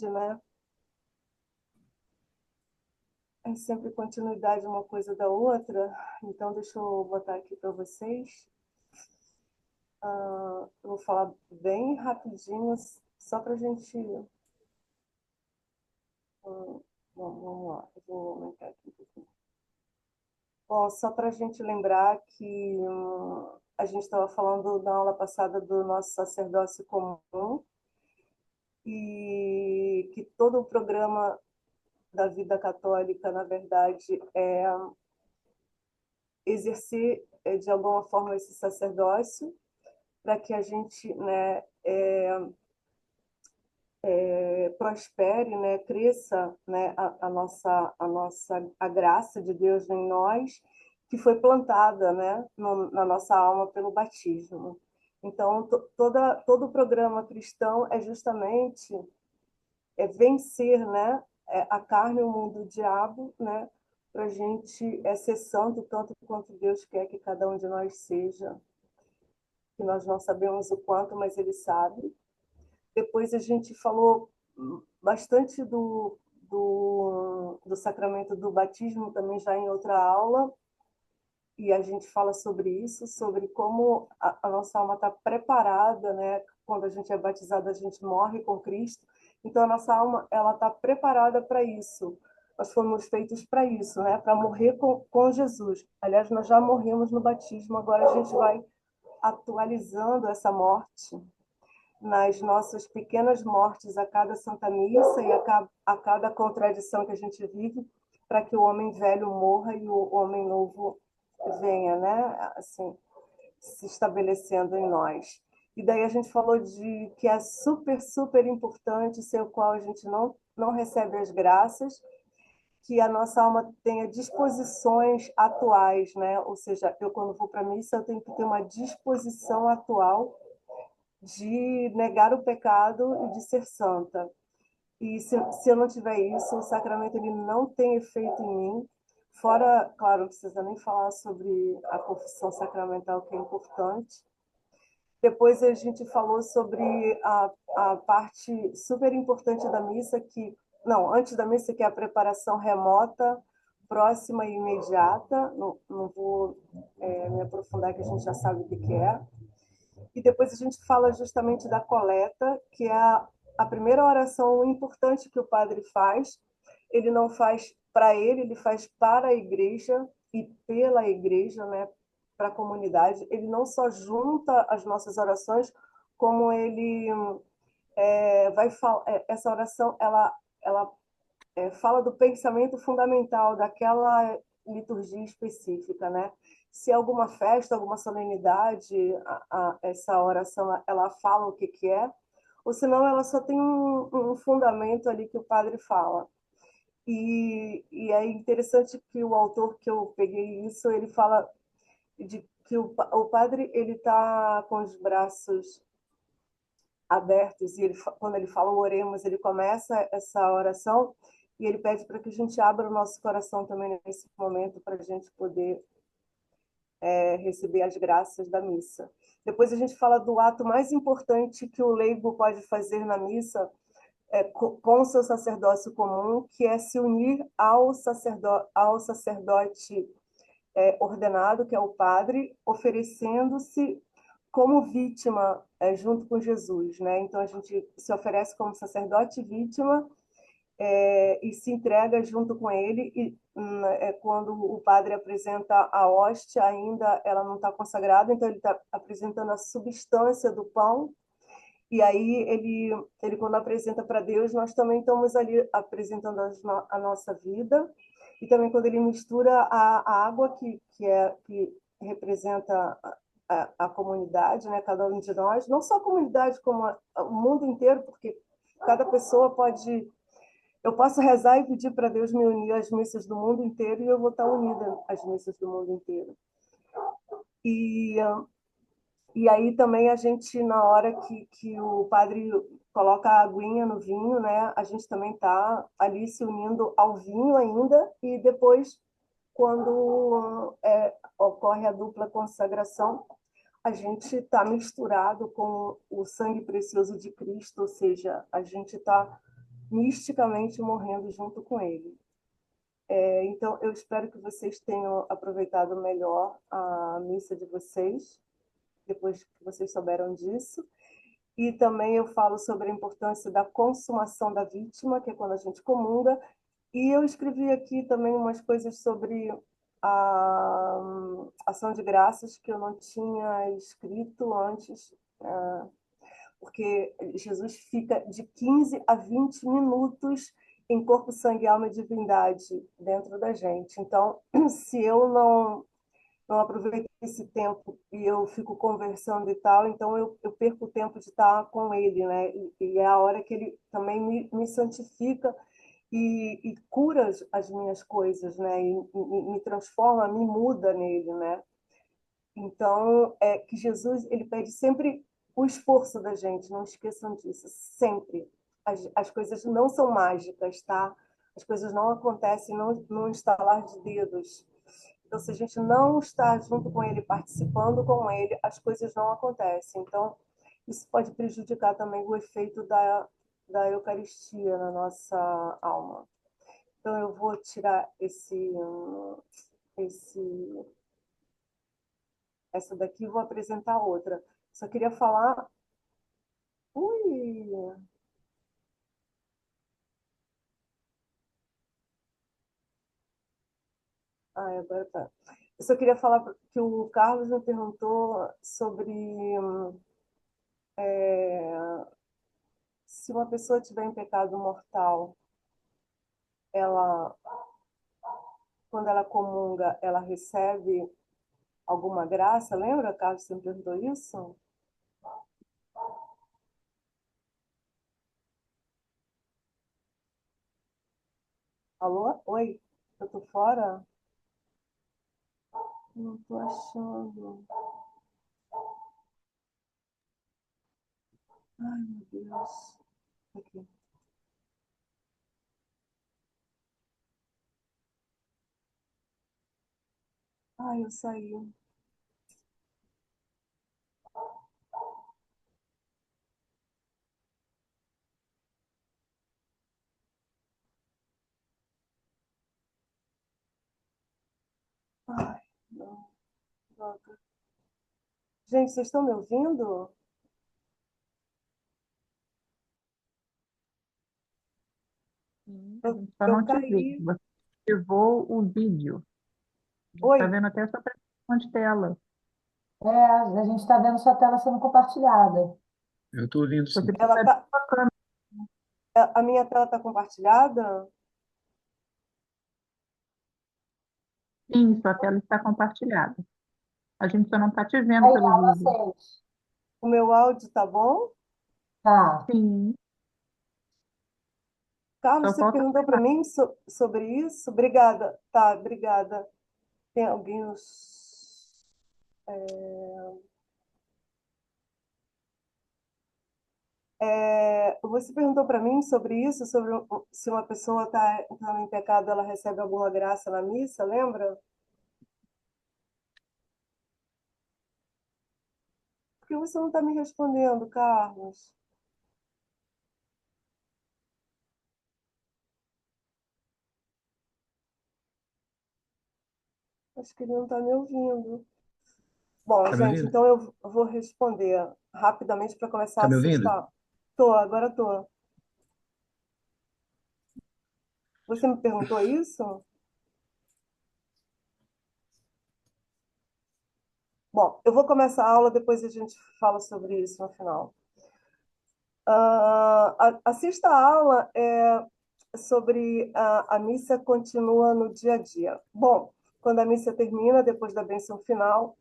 verdade, né? É sempre continuidade uma coisa da outra. Então, deixa eu botar aqui para vocês. Eu vou falar bem rapidinho, só para a gente. Vamos lá, eu vou aumentar aqui um pouquinho. Bom, só para a gente lembrar que a gente estava falando na aula passada do nosso sacerdócio comum e que todo o programa da vida católica, na verdade, é exercer de alguma forma esse sacerdócio para que a gente, né, prospere, né, cresça, né, a graça de Deus em nós, que foi plantada, né, na nossa alma pelo batismo. Então, todo o programa cristão é justamente vencer, né, a carne, o mundo, o diabo, né, para a gente ser santo tanto quanto Deus quer que cada um de nós seja, que nós não sabemos o quanto, mas Ele sabe. Depois a gente falou bastante do sacramento do batismo também já em outra aula, e a gente fala sobre isso, sobre como a nossa alma está preparada, né? Quando a gente é batizado, a gente morre com Cristo. Então a nossa alma ela está preparada para isso. Nós fomos feitos para isso, né? Para morrer com Jesus. Aliás, nós já morremos no batismo, agora a gente vai atualizando essa morte nas nossas pequenas mortes a cada Santa Missa e a cada contradição que a gente vive, para que o homem velho morra e o homem novo venha, né? Assim, se estabelecendo em nós. E daí a gente falou de que é super, super importante, sem o qual a gente não recebe as graças, que a nossa alma tenha disposições atuais, né? Ou seja, eu quando vou para a missa, eu tenho que ter uma disposição atual de negar o pecado e de ser santa. E se eu não tiver isso, o sacramento ele não tem efeito em mim. Fora, claro, não precisa nem falar sobre a confissão sacramental, que é importante. Depois a gente falou sobre a parte super importante da missa, que, não, antes da missa, que é a preparação remota, próxima e imediata. Não vou me aprofundar, que a gente já sabe o que é. E depois a gente fala justamente da coleta, que é a primeira oração importante que o padre faz. Ele não faz para ele, ele faz para a igreja e pela igreja, né, para a comunidade. Ele não só junta as nossas orações, como ele essa oração ela fala do pensamento fundamental daquela liturgia específica, né? Se alguma festa, alguma solenidade, essa oração ela fala o que que é, ou senão ela só tem um fundamento ali que o padre fala. E é interessante que o autor que eu peguei isso, ele fala de que o padre ele está com os braços abertos e quando ele fala oremos, ele começa essa oração e ele pede para que a gente abra o nosso coração também nesse momento para a gente poder receber as graças da missa. Depois a gente fala do ato mais importante que o leigo pode fazer na missa com o seu sacerdócio comum, que é se unir ao sacerdote ordenado, que é o padre, oferecendo-se como vítima junto com Jesus, né? Então a gente se oferece como sacerdote vítima e se entrega junto com ele e quando o padre apresenta a hóstia ainda ela não está consagrada, então ele está apresentando a substância do pão e aí ele quando apresenta para Deus nós também estamos ali apresentando a nossa vida e também quando ele mistura a água que representa a comunidade, né, cada um de nós, não só a comunidade como o mundo inteiro, porque cada pessoa pode eu posso rezar e pedir para Deus me unir às missas do mundo inteiro e eu vou estar unida às missas do mundo inteiro. E, e aí também a gente, na hora que o padre coloca a aguinha no vinho, né, a gente também está ali se unindo ao vinho ainda e depois, quando ocorre a dupla consagração, a gente está misturado com o sangue precioso de Cristo, ou seja, a gente está misticamente morrendo junto com ele. Então, eu espero que vocês tenham aproveitado melhor a missa de vocês, depois que vocês souberam disso. E também eu falo sobre a importância da consumação da vítima, que é quando a gente comunga. E eu escrevi aqui também umas coisas sobre a ação de graças que eu não tinha escrito antes, porque Jesus fica de 15 a 20 minutos em corpo, sangue, alma e divindade dentro da gente. Então, se eu não aproveito esse tempo e eu fico conversando e tal, então eu perco o tempo de estar com ele, né? E é a hora que ele também me santifica e cura as minhas coisas, né? E me transforma, me muda nele, né? Então, é que Jesus, ele pede sempre o esforço da gente, não esqueçam disso, sempre. As coisas não são mágicas, tá? As coisas não acontecem num estalar de dedos. Então, se a gente não está junto com ele, participando com ele, as coisas não acontecem. Então, isso pode prejudicar também o efeito da Eucaristia na nossa alma. Então, eu vou tirar esse, essa daqui e vou apresentar outra. Só queria falar. Ui! Ai, agora tá. Eu só queria falar que o Carlos me perguntou sobre é, se uma pessoa tiver em pecado mortal, ela, quando ela comunga, ela recebe alguma graça? Lembra, Carlos, você me perguntou isso? Alô? Oi? Eu tô fora? Não tô achando. Ai, meu Deus. Aqui. Ai, eu saí. Ai, não. Droga. Gente, vocês estão me ouvindo? Sim, a Eu, gente só eu não te vê. caí. Você ativou o vídeo. A gente está Oi? vendo até a sua apresentação de tela. A gente está vendo sua tela sendo compartilhada. Eu estou ouvindo Você sim. precisa Ela abrir tá, sua câmera. a minha tela está compartilhada? Sim, sua tela está compartilhada. A gente só não está te vendo Aí, pelo a vídeo. vocês. O meu áudio tá bom? Tá. Sim, Carlos, só você falta perguntou para mim sobre isso? Obrigada. Tá, obrigada. Tem alguém nos... você perguntou para mim sobre isso, sobre se uma pessoa está entrando em pecado, ela recebe alguma graça na missa, lembra? Por que você não está me respondendo, Carlos? Acho que ele não está me ouvindo. Bom, Está me gente, ouvindo? então eu vou responder rapidamente para começar Está a me ouvindo? sexta. Tô, agora tô. Você me perguntou isso? Bom, eu vou começar a aula, depois a gente fala sobre isso no final. A sexta aula é sobre a missa continua no dia a dia. Bom, quando a missa termina, depois da bênção final,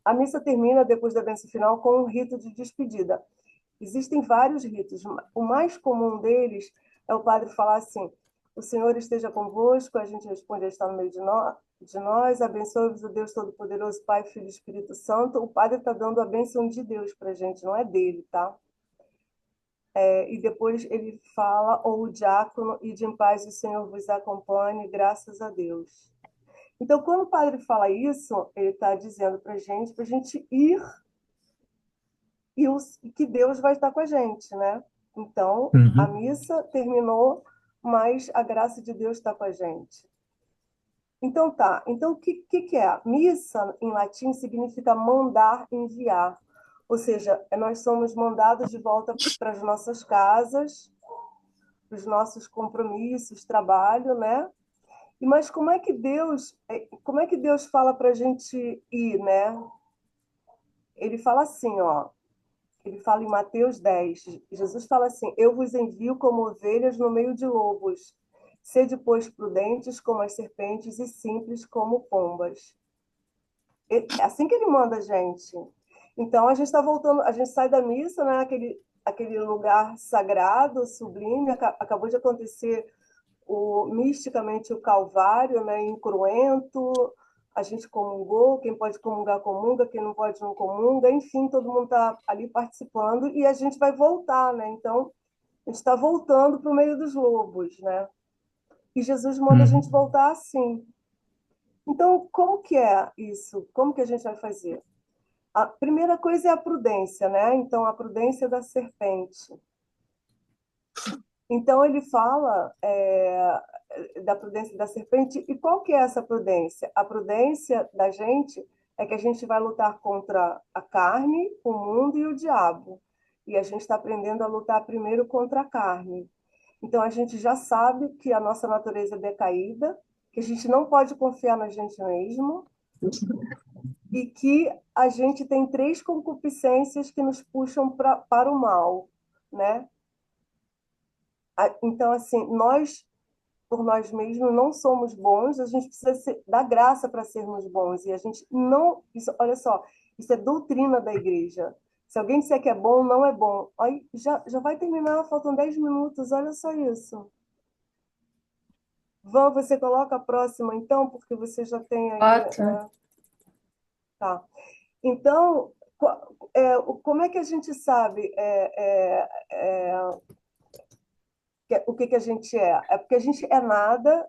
a missa termina depois da bênção final com um rito de despedida. Existem vários ritos. O mais comum deles é o padre falar assim: o Senhor esteja convosco, a gente responde: está no meio de nós, abençoe-vos o Deus Todo-Poderoso, Pai, Filho e Espírito Santo. O padre está dando a bênção de Deus para a gente, não é dele, tá? E depois ele fala, ou o diácono, e de em paz o Senhor vos acompanhe, graças a Deus. Então, quando o padre fala isso, ele está dizendo para a gente ir e que Deus vai estar com a gente, né? Então, a Uhum. missa terminou, mas a graça de Deus está com a gente. Então tá. Então, o que é? Missa, em latim, significa mandar, enviar. Ou seja, nós somos mandados de volta para as nossas casas, para os nossos compromissos, trabalho, né? Mas como é que Deus fala para a gente ir, né? Ele fala assim, ó. Ele fala em Mateus 10. Jesus fala assim: Eu vos envio como ovelhas no meio de lobos. Sede, pois, prudentes como as serpentes e simples como pombas. É assim que ele manda a gente. Então, a gente está voltando, a gente sai da missa, né? Aquele lugar sagrado, sublime. Acabou de acontecer misticamente o Calvário, né, incruento, a gente comungou, quem pode comungar, comunga, quem não pode, não comunga, enfim, todo mundo está ali participando e a gente vai voltar, né? Então, a gente está voltando para o meio dos lobos, né? E Jesus manda a gente Uhum. voltar assim. Então, como que é isso? Como que a gente vai fazer? A primeira coisa é a prudência, né? Então, a prudência da serpente. Então, ele fala da prudência da serpente. E qual que é essa prudência? A prudência da gente é que a gente vai lutar contra a carne, o mundo e o diabo. E a gente está aprendendo a lutar primeiro contra a carne. Então, a gente já sabe que a nossa natureza é decaída, que a gente não pode confiar na gente mesmo e que a gente tem três concupiscências que nos puxam para o mal, né? Então, assim, nós por nós mesmos não somos bons, a gente precisa dar graça para sermos bons. E a gente não. Isso, olha só, isso é doutrina da igreja. Se alguém disser que é bom, não é bom. Aí, já vai terminar, faltam 10 minutos, olha só isso. Vão, você coloca a próxima, então, porque você já tem aí. Ótimo. Tá. Então, como é que a gente sabe o que a gente é? É porque a gente é nada,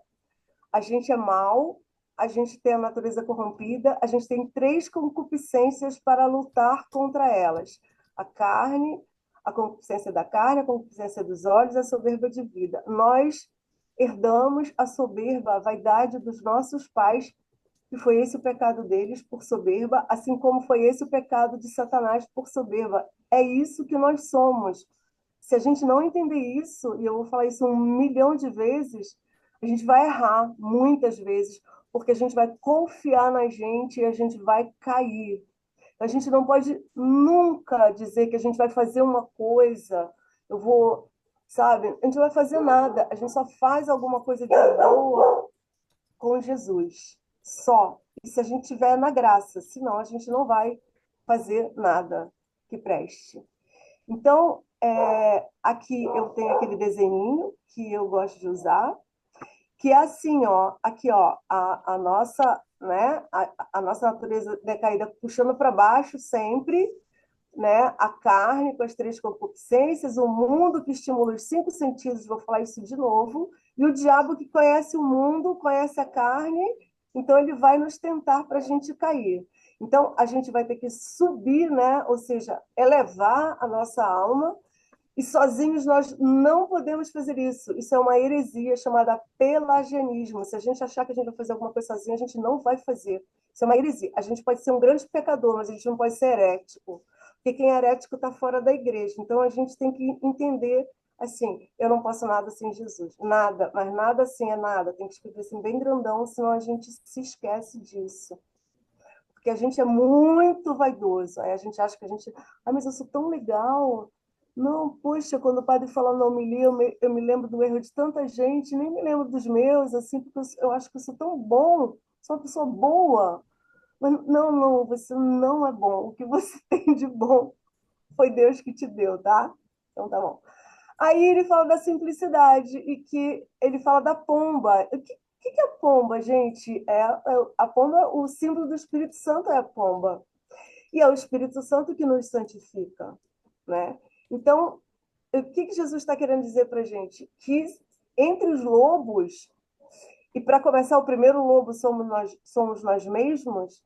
a gente é mal, a gente tem a natureza corrompida, a gente tem três concupiscências para lutar contra elas: a carne, a concupiscência da carne, a concupiscência dos olhos, a soberba de vida. Nós herdamos a soberba, a vaidade dos nossos pais, que foi esse o pecado deles por soberba, assim como foi esse o pecado de Satanás por soberba. É isso que nós somos. Se a gente não entender isso, e eu vou falar isso 1 milhão de vezes, a gente vai errar muitas vezes, porque a gente vai confiar na gente e a gente vai cair. A gente não pode nunca dizer que a gente vai fazer uma coisa, eu vou, sabe? A gente não vai fazer nada, a gente só faz alguma coisa de boa com Jesus. Só. E se a gente estiver na graça, senão a gente não vai fazer nada que preste. Então, aqui eu tenho aquele desenho que eu gosto de usar, que é assim, ó, aqui, ó, a nossa, né, a nossa natureza decaída puxando para baixo sempre, né, a carne com as três concupiscências, o mundo que estimula os cinco sentidos, vou falar isso de novo, e o diabo que conhece o mundo, conhece a carne, então ele vai nos tentar para a gente cair. Então, a gente vai ter que subir, né, ou seja, elevar a nossa alma, e sozinhos nós não podemos fazer isso. Isso é uma heresia chamada pelagianismo. Se a gente achar que a gente vai fazer alguma coisa sozinho, a gente não vai fazer. Isso é uma heresia. A gente pode ser um grande pecador, mas a gente não pode ser herético. Porque quem é herético está fora da igreja. Então a gente tem que entender assim, eu não posso nada sem Jesus. Nada, mas nada assim é nada. Tem que escrever assim bem grandão, senão a gente se esquece disso. Porque a gente é muito vaidoso. Aí a gente acha que a gente. Ah, mas eu sou tão legal. Não, poxa, quando o padre fala na homilia, eu me lembro do erro de tanta gente, nem me lembro dos meus, assim, porque eu acho que eu sou tão bom, sou uma pessoa boa. Mas não, não, você não é bom. O que você tem de bom foi Deus que te deu, tá? Então tá bom. Aí ele fala da simplicidade e que ele fala da pomba. O que é a pomba, gente? A pomba, o símbolo do Espírito Santo é a pomba. E é o Espírito Santo que nos santifica, né? Então, o que Jesus está querendo dizer para a gente? Que entre os lobos, e para começar, o primeiro lobo somos nós mesmos,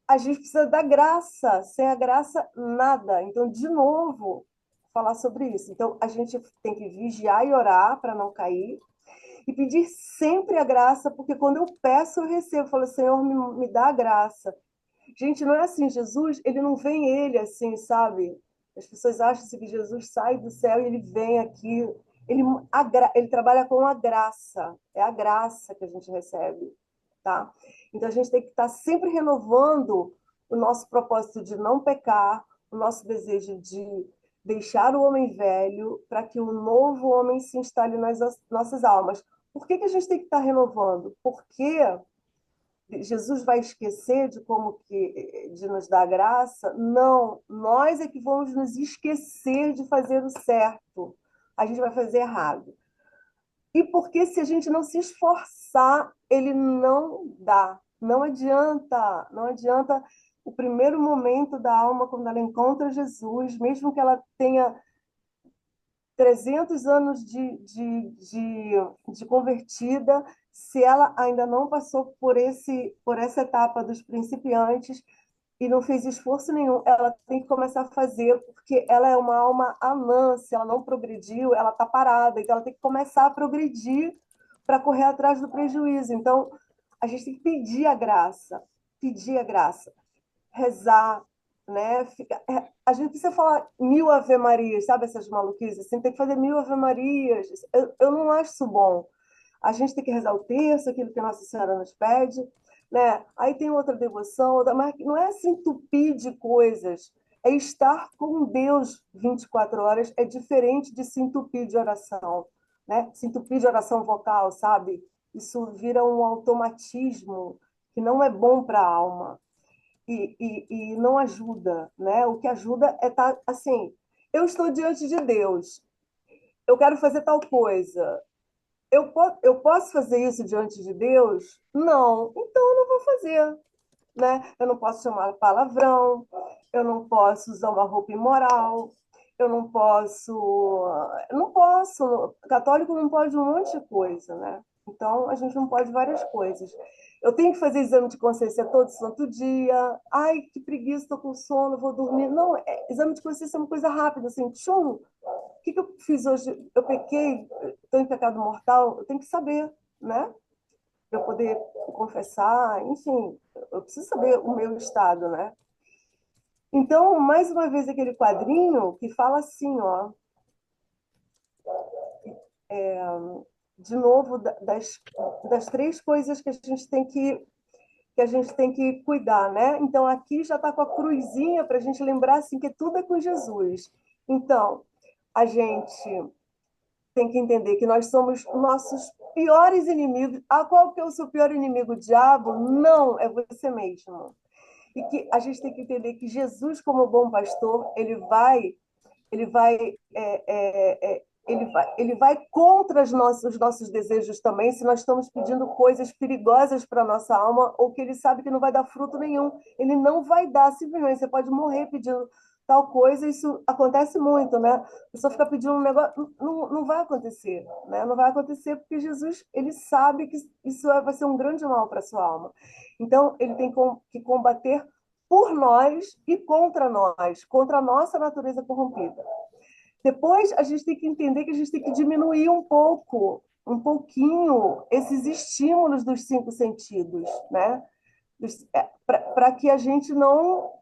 a gente precisa da graça. Sem a graça, nada. Então, de novo, falar sobre isso. Então, a gente tem que vigiar e orar para não cair e pedir sempre a graça, porque quando eu peço, eu recebo. Eu falo, Senhor, me dá a graça. Gente, não é assim, Jesus, ele não vem ele assim, sabe? As pessoas acham assim que Jesus sai do céu e ele vem aqui. Ele, ele trabalha com a graça. É a graça que a gente recebe, tá? Então a gente tem que estar sempre renovando o nosso propósito de não pecar, o nosso desejo de deixar o homem velho para que o novo homem se instale nas nossas almas. Por que que a gente tem que estar renovando? Porque Jesus vai esquecer de como que de nos dar graça? Não, nós é que vamos nos esquecer de fazer o certo. A gente vai fazer errado. E porque se a gente não se esforçar, ele não dá. Não adianta, não adianta o primeiro momento da alma quando ela encontra Jesus, mesmo que ela tenha 300 anos de convertida, se ela ainda não passou por essa etapa dos principiantes e não fez esforço nenhum, ela tem que começar a fazer, porque ela é uma alma anã, se ela não progrediu, ela está parada, então ela tem que começar a progredir para correr atrás do prejuízo. Então, a gente tem que pedir a graça, rezar, né? A gente precisa falar 1000 Ave Marias, sabe essas maluquices? Assim, tem que fazer 1000 Ave Marias. Eu não acho isso bom. A gente tem que rezar o terço, aquilo que a Nossa Senhora nos pede, né? Aí tem outra devoção, mas não é se entupir de coisas. É estar com Deus 24 horas, é diferente de se entupir de oração, né? Se entupir de oração vocal, sabe? Isso vira um automatismo que não é bom para a alma e não ajuda, né? O que ajuda é estar assim, eu estou diante de Deus, eu quero fazer tal coisa. Eu posso fazer isso diante de Deus? Não, então eu não vou fazer, né? Eu não posso chamar palavrão, eu não posso usar uma roupa imoral, eu não posso, não posso. Católico não pode um monte de coisa, né? Então a gente não pode várias coisas. Eu tenho que fazer exame de consciência todo santo dia. Ai, que preguiça, estou com sono, vou dormir. Não, exame de consciência é uma coisa rápida, assim, tchum. O que eu fiz hoje? Eu pequei, estou em pecado mortal. Eu tenho que saber, né? Para eu poder confessar, enfim, eu preciso saber o meu estado, né? Então, mais uma vez, aquele quadrinho que fala assim, ó, de novo, das três coisas que a gente tem que a gente tem que cuidar, né? Então, aqui já está com a cruzinha para a gente lembrar assim, que tudo é com Jesus. Então, a gente tem que entender que nós somos nossos piores inimigos. Ah, qual que é o seu pior inimigo? O diabo? Não, é você mesmo. E que a gente tem que entender que Jesus, como bom pastor, ele vai, ele vai contra os nossos desejos também, se nós estamos pedindo coisas perigosas para a nossa alma, ou que ele sabe que não vai dar fruto nenhum. Ele não vai dar, simplesmente. Você pode morrer pedindo tal coisa, isso acontece muito, né? A pessoa fica pedindo um negócio, não vai acontecer, né? Não vai acontecer porque Jesus, ele sabe que isso vai ser um grande mal para a sua alma. Então, ele tem que combater por nós e contra a nossa natureza corrompida. Depois, a gente tem que entender que a gente tem que diminuir um pouquinho, esses estímulos dos cinco sentidos, né? Para que a gente não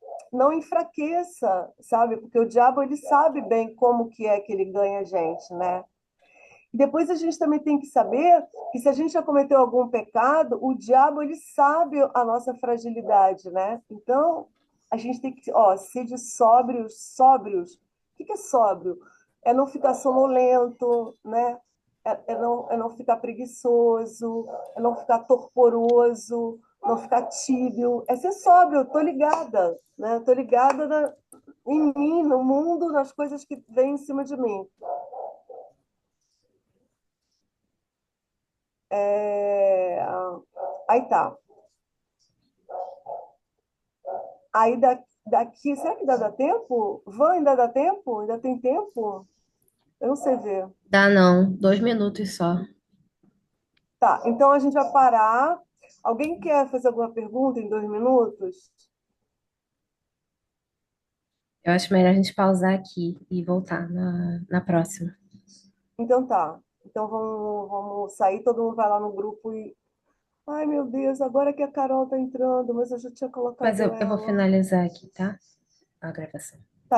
enfraqueça, sabe? Porque o diabo, ele sabe bem como que é que ele ganha a gente, né? Depois a gente também tem que saber que se a gente já cometeu algum pecado, o diabo ele sabe a nossa fragilidade, né? Então a gente tem que, ó, ser de sóbrios, sóbrios. O que é sóbrio? É não ficar sonolento, né? É não ficar preguiçoso, é não ficar torporoso, não ficar tíbio. É ser sóbrio. Eu tô ligada, né? Tô ligada em mim, no mundo, nas coisas que vêm em cima de mim. É... Aí tá. Aí daqui, será que ainda dá tempo? Van, ainda dá tempo? Ainda tem tempo? Eu não sei ver. Dá não, 2 minutos só. Tá, então a gente vai parar. Alguém quer fazer alguma pergunta em 2 minutos? Eu acho melhor a gente pausar aqui e voltar na próxima. Então tá. Então vamos sair, todo mundo vai lá no grupo e. Ai, meu Deus, agora que a Carol tá entrando, mas eu já tinha Mas colocado eu vou ela. finalizar aqui, tá? A gravação.